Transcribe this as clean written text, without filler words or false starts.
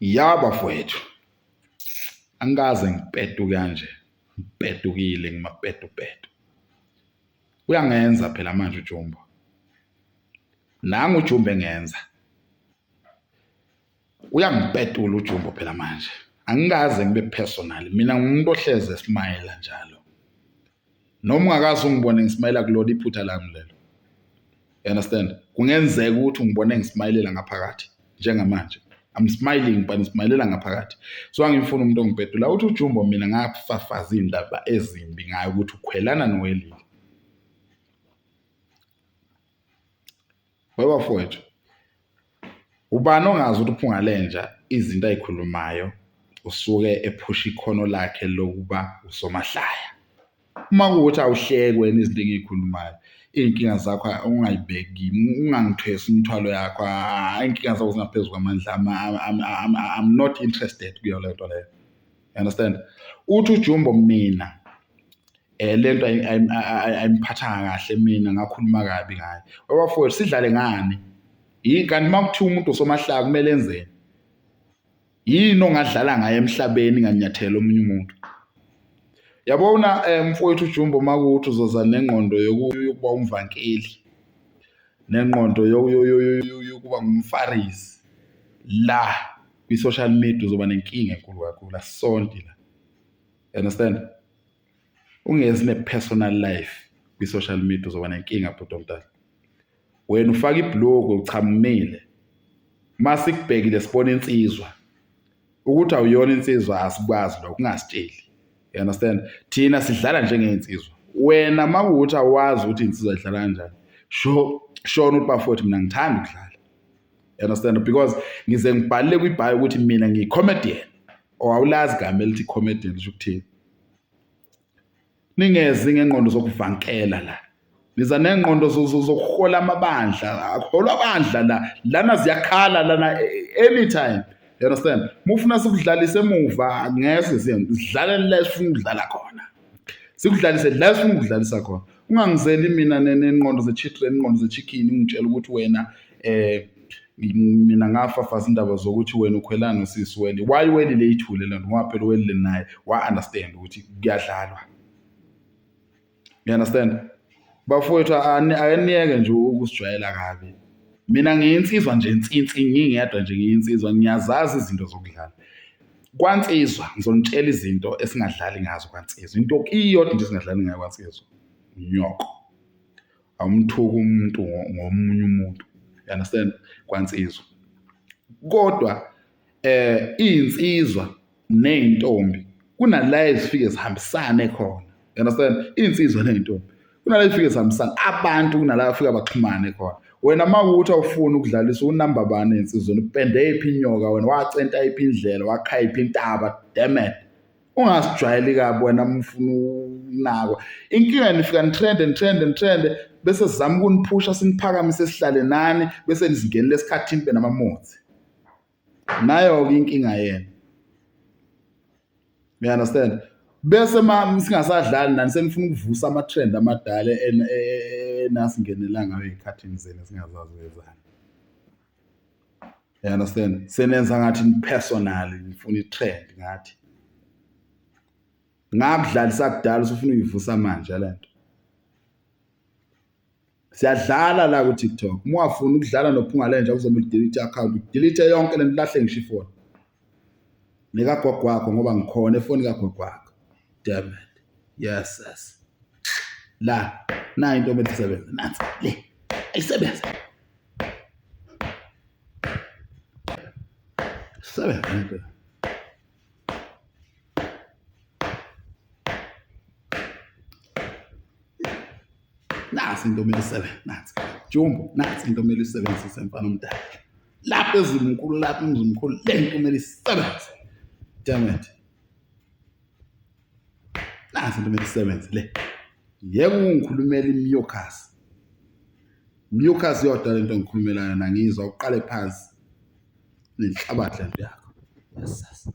Yaba mfowethu, angikaze ngipetuke kanje, ngipedukile ngimapetupetu. Uyangenza phela manje uJumbo. Nanga uJumbo engenza. Uyangipetula uJumbo phela manje. Angikaze ngibe personal. Mina ngumuntu ohleze smile njalo. Noma ungakaze ungibone ngismayila kulona iphutha lami lelo. You understand? Kungenzeka ukuthi ungibone ngismayilela ngaphakathi njengamanje. I'm smiling but ngismayilela ngaphakathi. So angifuni umuntu ongipetula. Uthi uJumbo mina ngafafaza indaba ezimbi ngayo ukuthi ukhwelana noWelile. Bafowethu. Ubani ongazi ukuthi uPhungalenja izinto ayikhulumayo usuke ephusha ikhono lakhe lokuba usomahlaya. Uma kuwuthi awuhleki wena izinto engiyikhulumayo, inkinga zakho ungayibeki, ungangithwesi imithwalo yakho, inkinga zakho zingaphezulu kwamandla. I'm not interested kuyo lento leyo. You understand? Uthi uJumbo mina lento ayimiphathanga kahle mina ngakhuluma kabi ngayo. Bafowethu sidlale ngani? Kanti makuthiwa umuntu usomahlaya kumele enzeni? Yini ongadlala ngaye emhlabeni nganyathela omunye umuntu? Yabona mfowethu uJumbo makuthi uzoza nengqondo yokuba umvankeli, nengqondo yokuba ngumfarisi la kwi-social media uzoba nenkinga enkulu kakhulu, asonti la. You understand? Ungezi ne-personal life kwi-social media uzoba nenkinga bhuti omdala. Wena ufaka ibhloko uchamile, mase kubhekile sibona insizwa. Ukuthi awuyona insizwa asikwazi lokho, ungasitsheli. You understand? Thina sidlala njengeinsizwa. Wena makuthi awazi ukuthi insizwa idlala kanjani. Shona ukuthi bafowethu mina ngithanda ukudlala. You understand? Because ngize ngibhalile kwibhayo ukuthi mina ngiyi-comedian. Awulazi igama elithi comedian lisho ukuthini. Ningezi ngengqondo zokuvankela la. Niza nengqondo zokuhola amabandla, akuholwa abandla la. Lana ziyakhala lana anytime. You understand? Mufuna sikudlalise emuva angese sidlale la sifuna ukudlala khona. Sikudlalise la sifuna ukudlalisa khona. Ungangizeli mina nengqondo ze-children, ingqondo ze-chicken ungitshela ukuthi wena mina ngafafaza indaba zokuthi wena ukhwelana nosisi Weli. Why Welile ithule lento? Ngoba phela Welile naye wa understand ukuthi kuyadlalwa. You understand? Bafowethu ayaniyeke nje ukusijwayela kabi. Mina ngiyinsizwa nje insintsi ngingedwa nje ngiyinsizwa, ngiyazazi izinto zokudlala. Kwansizwa ngizonitshela izinto esingadlali ngazo kwansizwa. Into iyodwa nje esingadlali ngayo kwansizwa. Unyoko. Awumthuka umuntu ngomunye umuntu. You understand? Kwansizwa. Kodwa insizwa nezintombi kunala ezifike zihambisane khona. You understand? Insizwa nezintombi kunala ezifike zihambisane, abantu kunala afika baxhumane khona. Wena makuthi awufuna ukudlalisa unamba bani insizweni, upende iphi inyoka wena, wacenta iphi indlela, wakhaya iphi intaba, damn it. Ungasijwayeli kabi wena mfuna unakwa. Inkinga nifika nitrende bese sizama ukuniphusha siniphakamise sihlale nani bese nizingenele esikhathini be namamotsi. Nayo ke inkinga yena. You understand? Bese singasadlali nani senifuna ukuvusa ama-trend amadala nasingenela ngayo ezikhathini zenu singazazi wezani. You understand? Senenza ngathi personal nifuna i-trend ngathi. Ngakudlalisa kudala usufuna uyivusa manje lento. Siyadlala la ku TikTok. Uma ufuna ukudlala noPhungalenja uzomela delete account, delete yonke lento lahle ngisho ifoni. Nika gogo wakho ngoba ngikhona efoni kagogo wakho. Damn it. Yes. La, na into ethi isebenza nansi le. Ayisebenza. Sebenza into. Nasi into ethi isebenza nansi. Jumbo, nasi into ethi isebenzise mfana omdala. Lapha ezimkhulu lapha umzimkhulu le into ethi isebenza. Damn it. Nasi into ethi isebenza le. Yebo ungikhulumela imiyokasi. Imiyokasi yodwa lento engikhulumela yona ngizwa uqale phansi nenhlabathi lento yakho. Yes.